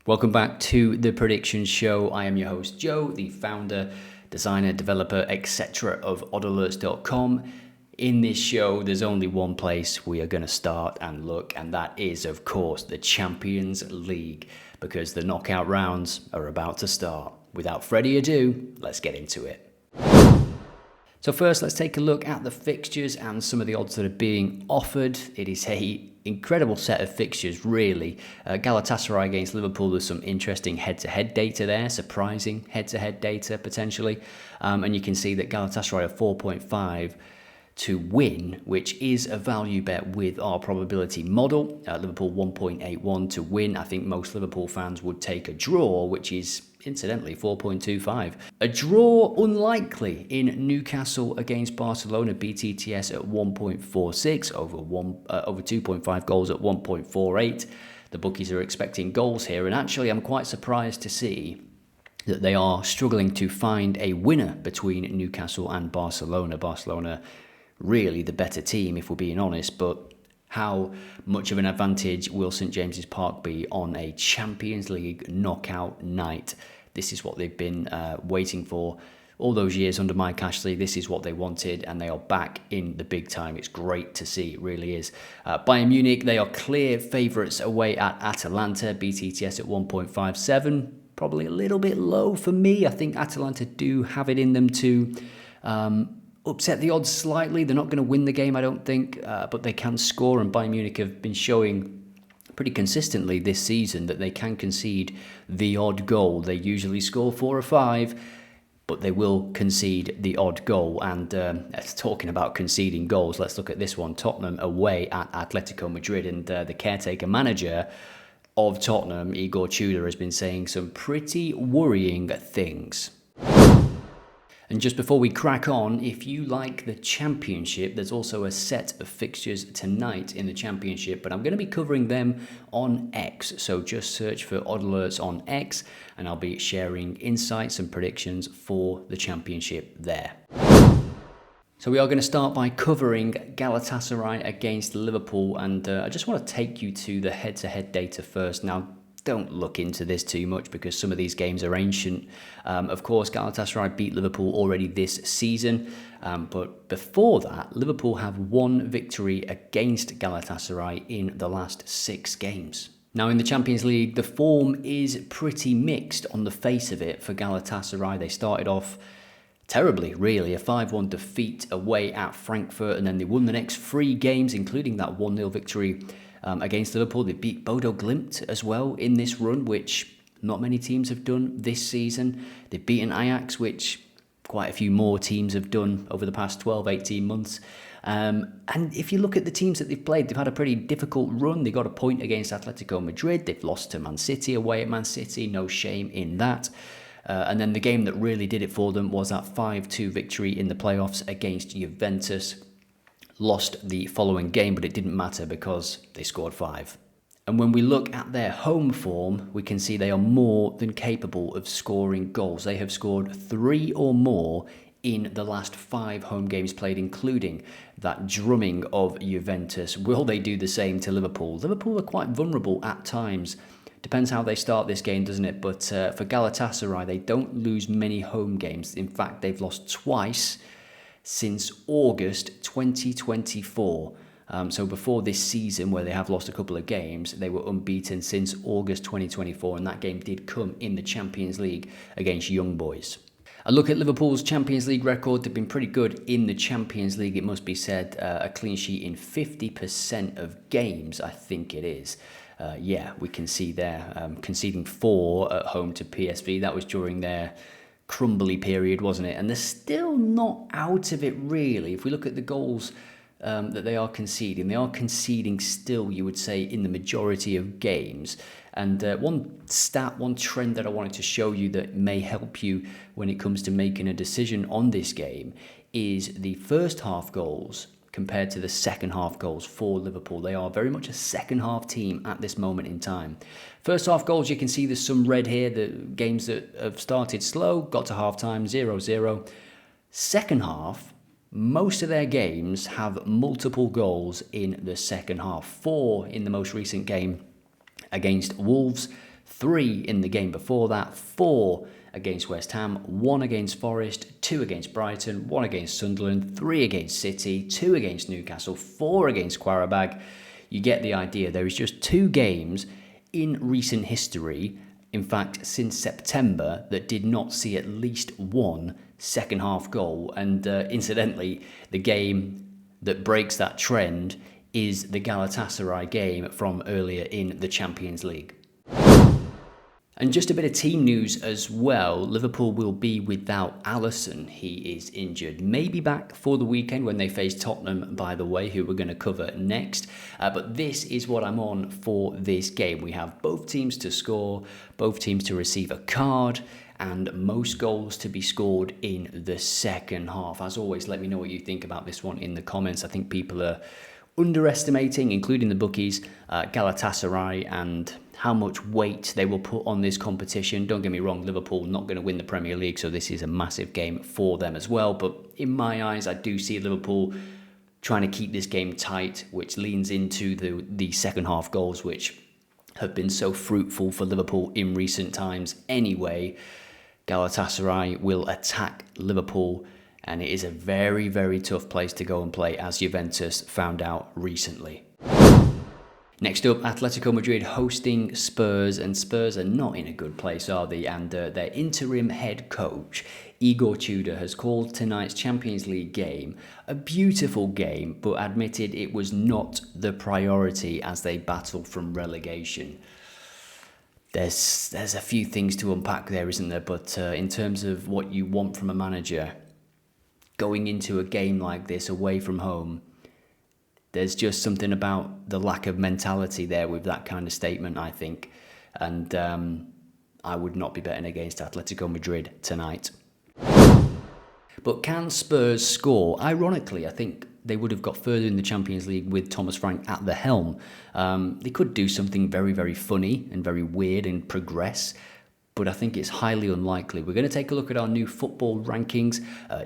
Welcome back to the Prediction Show. I am your host, Joe, the founder, designer, developer, etc. of OddAlerts.com. In this show, there's only one place we are going to start and look, and that is, of course, the Champions League, because the knockout rounds are about to start. Without further ado, let's get into it. So first, let's take a look at the fixtures and some of the odds that are being offered. It is a incredible set of fixtures, really. Galatasaray against Liverpool, there's some interesting head-to-head data there, surprising head-to-head data potentially. And you can see that Galatasaray are 4.5 to win, which is a value bet with our probability model. Liverpool 1.81 to win. I think most Liverpool fans would take a draw, which is incidentally 4.25. A draw unlikely in Newcastle against Barcelona, BTTS at 1.46, over 2.5 goals at 1.48. The bookies are expecting goals here, and actually I'm quite surprised to see that they are struggling to find a winner between Newcastle and Barcelona. Barcelona really the better team, if we're being honest, but how much of an advantage will St James's Park be on a Champions League knockout night? This is what they've been waiting for all those years under Mike Ashley. This is what they wanted, and they are back in the big time. It's great to see, it really is. Bayern Munich, they are clear favourites away at Atalanta, BTTS at 1.57. Probably a little bit low for me. I think Atalanta do have it in them to upset the odds slightly. They're not going to win the game, I don't think, but they can score, and Bayern Munich have been showing pretty consistently this season that they can concede the odd goal. They usually score 4 or 5, but they will concede the odd goal. And talking about conceding goals, let's look at this one. Tottenham away at Atletico Madrid, and the caretaker manager of Tottenham, Igor Tudor, has been saying some pretty worrying things. And just before we crack on, if you like the Championship, there's also a set of fixtures tonight in the Championship, but I'm going to be covering them on X. So just search for OddAlerts on X, and I'll be sharing insights and predictions for the Championship there. So we are going to start by covering Galatasaray against Liverpool, and I just want to take you to the head-to-head data first. Now, don't look into this too much because some of these games are ancient. Of course, Galatasaray beat Liverpool already this season, but before that, Liverpool have one victory against Galatasaray in the last 6 games. Now, in the Champions League, the form is pretty mixed on the face of it for Galatasaray. They started off terribly, really, a 5-1 defeat away at Frankfurt, and then they won the next 3 games, including that 1-0 victory against Liverpool. They beat Bodo Glimt as well in this run, which not many teams have done this season. They've beaten Ajax, which quite a few more teams have done over the past 12-18 months. And if you look at the teams that they've played, they've had a pretty difficult run. They got a point against Atletico Madrid. They've lost to Man City away at Man City. No shame in that. And then the game that really did it for them was that 5-2 victory in the playoffs against Juventus. Lost the following game, but it didn't matter because they scored 5. And when we look at their home form, we can see they are more than capable of scoring goals. They have scored 3 or more in the last 5 home games played, including that drumming of Juventus. Will they do the same to Liverpool? Liverpool are quite vulnerable at times. Depends how they start this game, doesn't it? But for Galatasaray, they don't lose many home games. In fact, they've lost twice since August 2024. So before this season, where they have lost a couple of games, they were unbeaten since August 2024, and that game did come in the Champions League against Young Boys. A look at Liverpool's Champions League record. They've been pretty good in the Champions League, it must be said. A clean sheet in 50% of games, I think it is. Yeah, we can see there, conceding 4 at home to PSV. That was during their crumbly period, wasn't it? And they're still not out of it, really. If we look at the goals that they are conceding still, you would say, in the majority of games. And one trend that I wanted to show you that may help you when it comes to making a decision on this game is the first half goals compared to the second half goals for Liverpool. They are very much a second half team at this moment in time. First half goals, you can see there's some red here. The games that have started slow, got to half time, 0-0. Second half, most of their games have multiple goals in the second half. 4 in the most recent game against Wolves, 3 in the game before that, 4 against West Ham, 1 against Forest, 2 against Brighton, 1 against Sunderland, 3 against City, 2 against Newcastle, 4 against Qarabag. You get the idea. There is just 2 games in recent history, in fact since September, that did not see at least one second half goal. And incidentally, the game that breaks that trend is the Galatasaray game from earlier in the Champions League. And just a bit of team news as well. Liverpool will be without Alisson. He is injured. Maybe back for the weekend when they face Tottenham, by the way, who we're going to cover next. But this is what I'm on for this game. We have both teams to score, both teams to receive a card, and most goals to be scored in the second half. As always, let me know what you think about this one in the comments. I think people are underestimating, including the bookies, Galatasaray and how much weight they will put on this competition. Don't get me wrong, Liverpool not going to win the Premier League, so this is a massive game for them as well. But in my eyes, I do see Liverpool trying to keep this game tight, which leans into the second half goals, which have been so fruitful for Liverpool in recent times. Anyway, Galatasaray will attack Liverpool, and it is a very, very tough place to go and play, as Juventus found out recently. Next up, Atletico Madrid hosting Spurs, and Spurs are not in a good place, are they? And their interim head coach, Igor Tudor, has called tonight's Champions League game a beautiful game, but admitted it was not the priority as they battle from relegation. There's a few things to unpack there, isn't there? But in terms of what you want from a manager, going into a game like this away from home, there's just something about the lack of mentality there with that kind of statement, I think. And I would not be betting against Atletico Madrid tonight. But can Spurs score? Ironically, I think they would have got further in the Champions League with Thomas Frank at the helm. They could do something very, very funny and very weird and progress, but I think it's highly unlikely. We're going to take a look at our new football rankings,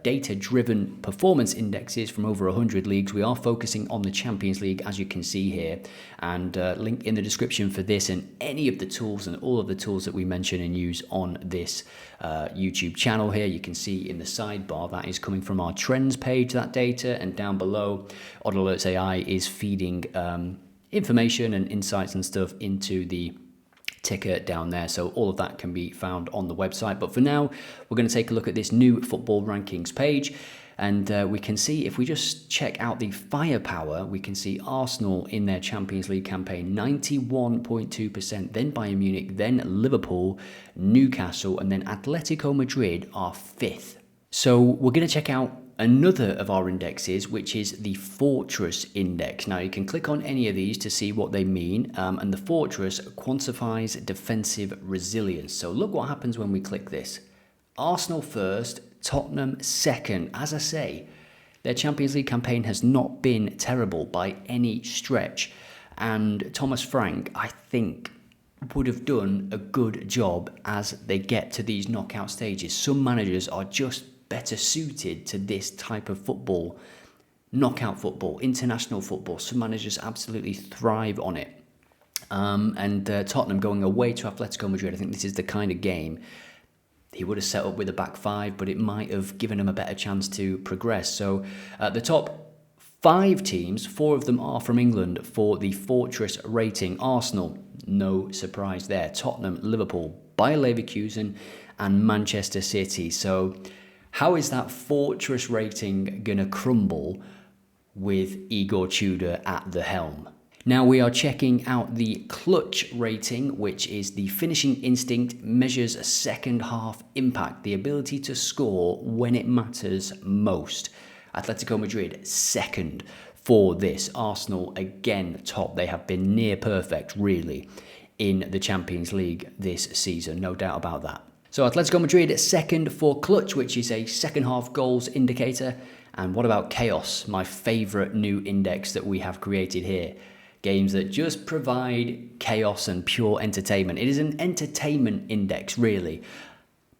data-driven performance indexes from over 100 leagues. We are focusing on the Champions League, as you can see here, and link in the description for this and any of the tools and all of the tools that we mention and use on this YouTube channel here. You can see in the sidebar that is coming from our trends page, that data, and down below, OddAlerts AI is feeding information and insights and stuff into the ticker down there, so all of that can be found on the website. But for now, we're going to take a look at this new football rankings page, and we can see, if we just check out the firepower, we can see Arsenal in their Champions League campaign 91.2%, then Bayern Munich, then Liverpool, Newcastle, and then Atletico Madrid are 5th. So we're going to check out another of our indexes, which is the Fortress Index. Now, you can click on any of these to see what they mean, and the Fortress quantifies defensive resilience. So look what happens when we click this. Arsenal first, Tottenham second. As I say, their Champions League campaign has not been terrible by any stretch, and Thomas Frank, I think, would have done a good job as they get to these knockout stages. Some managers are just better suited to this type of football, knockout football, international football. Some managers absolutely thrive on it. And Tottenham going away to Atletico Madrid, I think this is the kind of game he would have set up with a back 5, but it might have given him a better chance to progress. So the top 5 teams, 4 of them are from England for the Fortress rating. Arsenal, no surprise there. Tottenham, Liverpool, Bayer Leverkusen, and Manchester City. So how is that Fortress rating going to crumble with Igor Tudor at the helm? Now we are checking out the clutch rating, which is the finishing instinct, measures a second half impact, the ability to score when it matters most. Atletico Madrid, 2nd for this. Arsenal, again, top. They have been near perfect, really, in the Champions League this season, no doubt about that. So Atletico Madrid 2nd for clutch, which is a second half goals indicator. And what about chaos, my favourite new index that we have created here? Games that just provide chaos and pure entertainment. It is an entertainment index, really.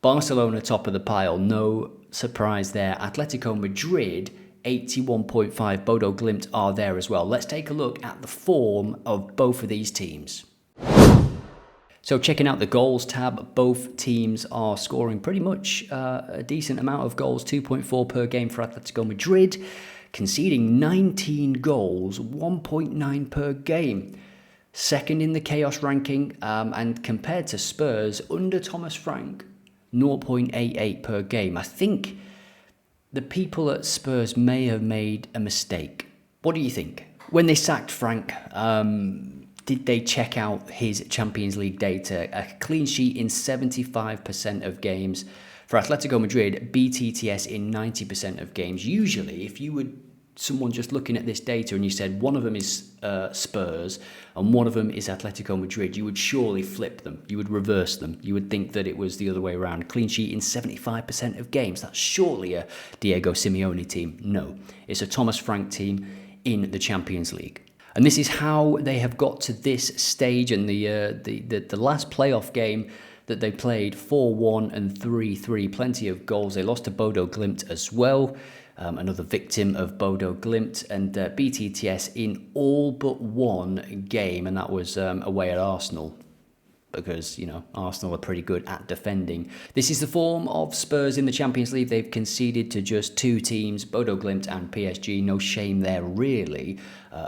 Barcelona top of the pile, no surprise there. Atletico Madrid 81.5, Bodo Glimt are there as well. Let's take a look at the form of both of these teams. So checking out the goals tab, both teams are scoring pretty much a decent amount of goals, 2.4 per game for Atletico Madrid, conceding 19 goals, 1.9 per game. Second in the chaos ranking, and compared to Spurs, under Thomas Frank, 0.88 per game. I think the people at Spurs may have made a mistake. What do you think? When they sacked Frank, did they check out his Champions League data? A clean sheet in 75% of games. For Atletico Madrid, BTTS in 90% of games. Usually, if you would someone just looking at this data and you said one of them is Spurs and one of them is Atletico Madrid, you would surely flip them. You would reverse them. You would think that it was the other way around. Clean sheet in 75% of games. That's surely a Diego Simeone team. No, it's a Thomas Frank team in the Champions League. And this is how they have got to this stage. And the last playoff game that they played, 4-1 and 3-3, plenty of goals. They lost to Bodo Glimt as well. Another victim of Bodo Glimt, and BTTS in all but one game, and that was away at Arsenal, because, you know, Arsenal are pretty good at defending. This is the form of Spurs in the Champions League. They've conceded to just two teams, Bodo Glimt and PSG. No shame there, really.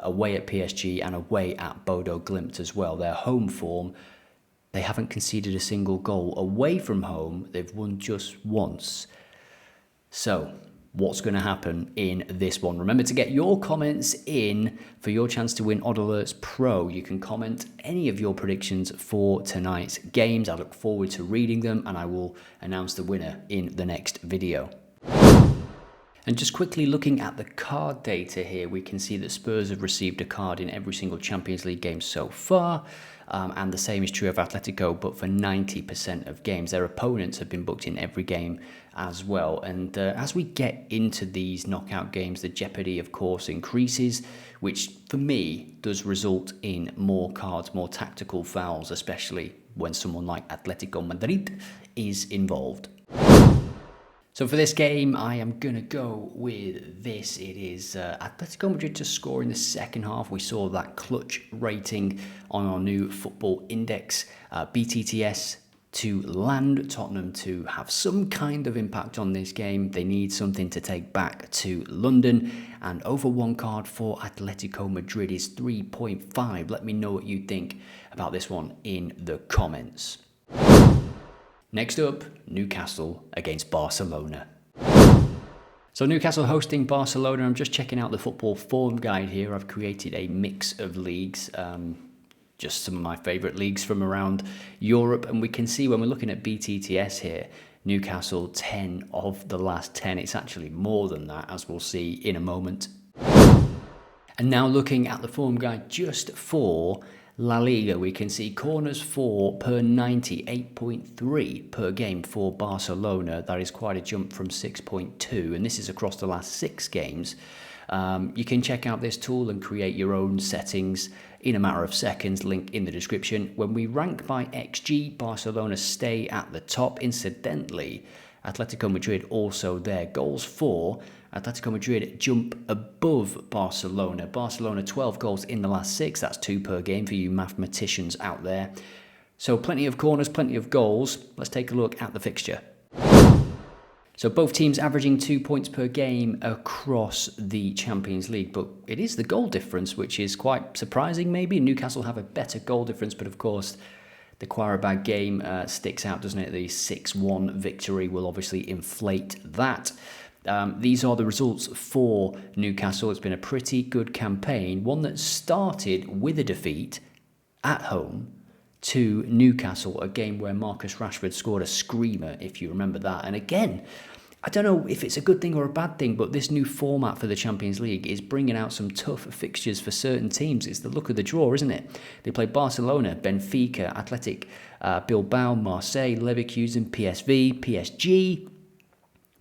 Away at PSG and away at Bodo Glimt as well. Their home form, they haven't conceded a single goal. Away from home, they've won just once. So what's going to happen in this one? Remember to get your comments in for your chance to win OddAlerts Pro. You can comment any of your predictions for tonight's games. I look forward to reading them, and I will announce the winner in the next video. And just quickly looking at the card data here, we can see that Spurs have received a card in every single Champions League game so far. And the same is true of Atletico, but for 90% of games. Their opponents have been booked in every game as well. And as we get into these knockout games, the jeopardy, of course, increases, which for me does result in more cards, more tactical fouls, especially when someone like Atletico Madrid is involved. So for this game, I am going to go with this. It is Atletico Madrid to score in the second half. We saw that clutch rating on our new football index. BTTS to land, Tottenham to have some kind of impact on this game. They need something to take back to London. And over one card for Atletico Madrid is 3.5. Let me know what you think about this one in the comments. Next up, Newcastle against Barcelona. So Newcastle hosting Barcelona. I'm just checking out the football form guide here. I've created a mix of leagues, just some of my favourite leagues from around Europe. And we can see when we're looking at BTTS here, Newcastle 10 of the last 10. It's actually more than that, as we'll see in a moment. And now looking at the form guide just for La Liga, we can see corners 4 per 90, 8.3 per game for Barcelona. That is quite a jump from 6.2, and this is across the last 6 games. You can check out this tool and create your own settings in a matter of seconds, link in the description. When we rank by XG, Barcelona stay at the top. Incidentally, Atletico Madrid also there. Goals for Atletico Madrid jump above Barcelona. Barcelona 12 goals in the last 6. That's 2 per game for you mathematicians out there. So plenty of corners, plenty of goals. Let's take a look at the fixture. So both teams averaging 2 points per game across the Champions League. But it is the goal difference, which is quite surprising maybe. Newcastle have a better goal difference, but of course the Qarabag game sticks out, doesn't it? The 6-1 victory will obviously inflate that. These are the results for Newcastle. It's been a pretty good campaign, one that started with a defeat at home to Newcastle, a game where Marcus Rashford scored a screamer, if you remember that. And again, I don't know if it's a good thing or a bad thing, but this new format for the Champions League is bringing out some tough fixtures for certain teams. It's the look of the draw, isn't it? They play Barcelona, Benfica, Athletic Bilbao, Marseille, Leverkusen, PSV, PSG.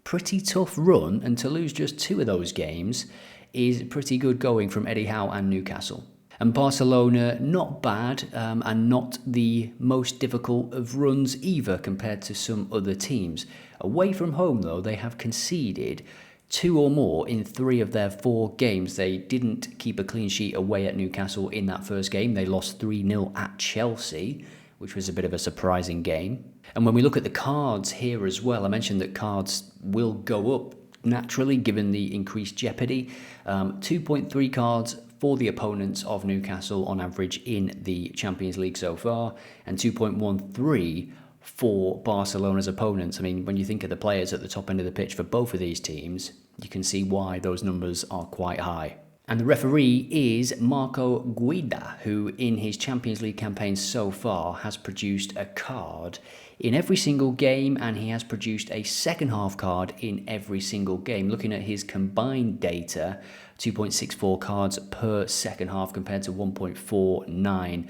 Pretty tough run, and to lose just 2 of those games is pretty good going from Eddie Howe and Newcastle. And Barcelona, not bad, and not the most difficult of runs either compared to some other teams. Away from home, though, they have conceded 2 or more in 3 of their 4 games. They didn't keep a clean sheet away at Newcastle in that first game. They lost 3-0 at Chelsea, which was a bit of a surprising game. And when we look at the cards here as well, I mentioned that cards will go up naturally given the increased jeopardy. 2.3 cards for the opponents of Newcastle on average in the Champions League so far, and 2.13 for Barcelona's opponents. I mean, when you think of the players at the top end of the pitch for both of these teams, you can see why those numbers are quite high. And the referee is Marco Guida, who in his Champions League campaign so far has produced a card in every single game, and he has produced a second half card in every single game. Looking at his combined data, 2.64 cards per second half compared to 1.49.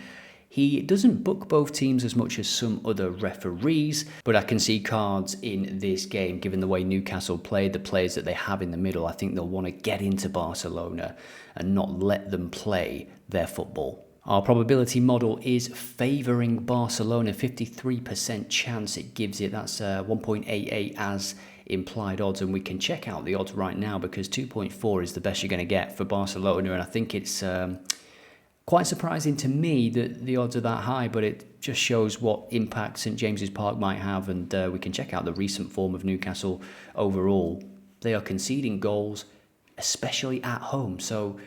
He doesn't book both teams as much as some other referees, but I can see cards in this game, given the way Newcastle played, the players that they have in the middle. I think they'll want to get into Barcelona and not let them play their football. Our probability model is favouring Barcelona, 53% chance it gives it. That's 1.88 as implied odds, and we can check out the odds right now because 2.4 is the best you're going to get for Barcelona, and I think it's quite surprising to me that the odds are that high, but it just shows what impact St James's Park might have, and we can check out the recent form of Newcastle overall. They are conceding goals, especially at home, so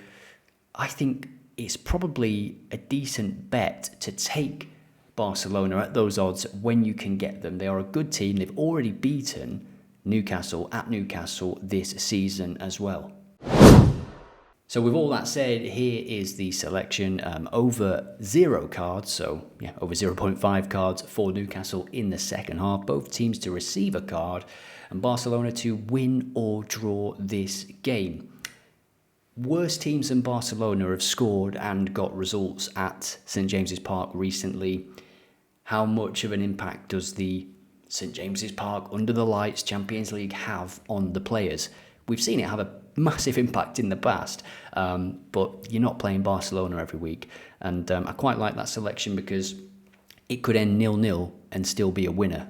I think it's probably a decent bet to take Barcelona at those odds when you can get them. They are a good team. They've already beaten Newcastle at Newcastle this season as well. So with all that said, here is the selection. Over 0 cards, so yeah, over 0.5 cards for Newcastle in the second half. Both teams to receive a card, and Barcelona to win or draw this game. Worse teams than Barcelona have scored and got results at St James's Park recently. How much of an impact does the St James's Park Under the Lights Champions League have on the players? We've seen it have a massive impact in the past, but you're not playing Barcelona every week. And I quite like that selection because it could end 0-0 and still be a winner.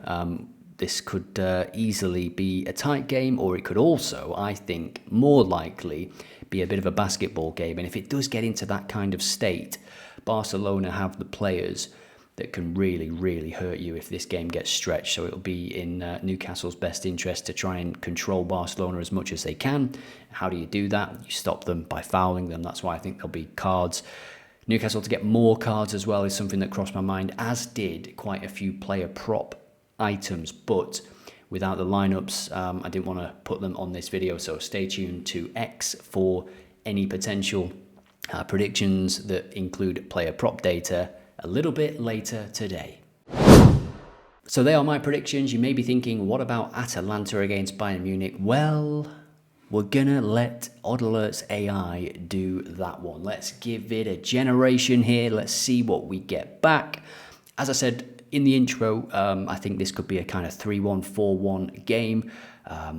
This could easily be a tight game, or it could also, I think, more likely be a bit of a basketball game. And if it does get into that kind of state, Barcelona have the players that can really, really hurt you if this game gets stretched. So it'll be in Newcastle's best interest to try and control Barcelona as much as they can. How do you do that? You stop them by fouling them. That's why I think there'll be cards. Newcastle to get more cards as well is something that crossed my mind, as did quite a few player prop items, but without the lineups, I didn't want to put them on this video, so stay tuned to X for any potential predictions that include player prop data a little bit later today. So they are my predictions. You may be thinking, what about Atalanta against Bayern Munich? Well, we're gonna let OddAlerts AI do that one. Let's give it a generation here. Let's see what we get back. As I said in the intro, I think this could be a kind of 3-1, 4-1 game.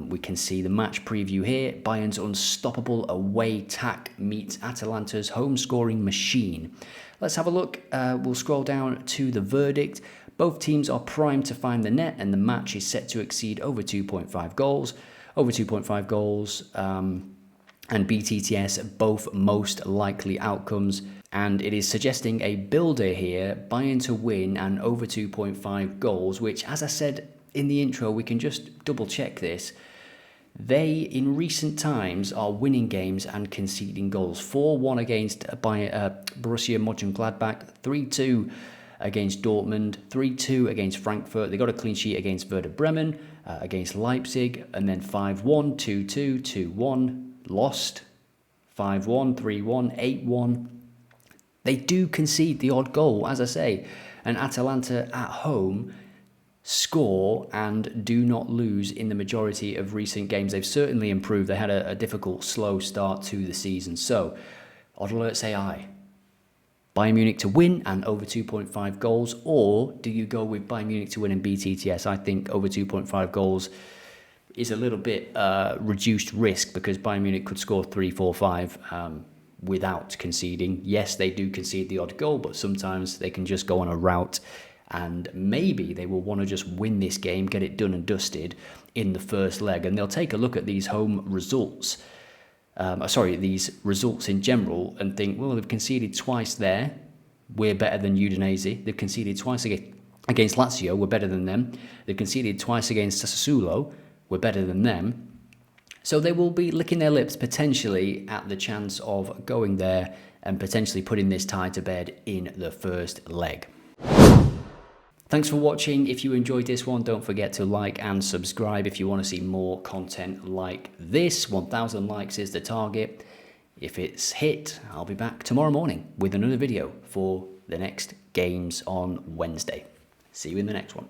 We can see the match preview here. Bayern's unstoppable away tack meets Atalanta's home scoring machine. Let's have a look. We'll scroll down to the verdict. Both teams are primed to find the net, and the match is set to exceed over 2.5 goals. Over 2.5 goals and BTTS, both most likely outcomes. And it is suggesting a builder here, Bayern to win and over 2.5 goals, which, as I said in the intro, we can just double check this. They, in recent times, are winning games and conceding goals. 4-1 against Borussia Mönchengladbach, 3-2 against Dortmund, 3-2 against Frankfurt. They got a clean sheet against Werder Bremen, against Leipzig, and then 5-1, 2-2, 2-1, lost, 5-1, 3-1, 8-1. They do concede the odd goal, as I say, and Atalanta at home score and do not lose in the majority of recent games. They've certainly improved. They had a difficult, slow start to the season. So, OddAlerts AI, Bayern Munich to win and over 2.5 goals, or do you go with Bayern Munich to win and BTTS? I think over 2.5 goals is a little bit reduced risk because Bayern Munich could score 3, 4, 5 without conceding. Yes, they do concede the odd goal, but sometimes they can just go on a route and maybe they will want to just win this game, get it done and dusted in the first leg. And they'll take a look at these home results, these results in general and think, well, they've conceded twice there. we're better than Udinese. They've conceded twice against Lazio, we're better than them. They've conceded twice against Sassuolo, we're better than them. So they will be licking their lips potentially at the chance of going there and potentially putting this tie to bed in the first leg. Thanks for watching. If you enjoyed this one, don't forget to like and subscribe if you want to see more content like this. 1,000 likes is the target. If it's hit, I'll be back tomorrow morning with another video for the next games on Wednesday. See you in the next one.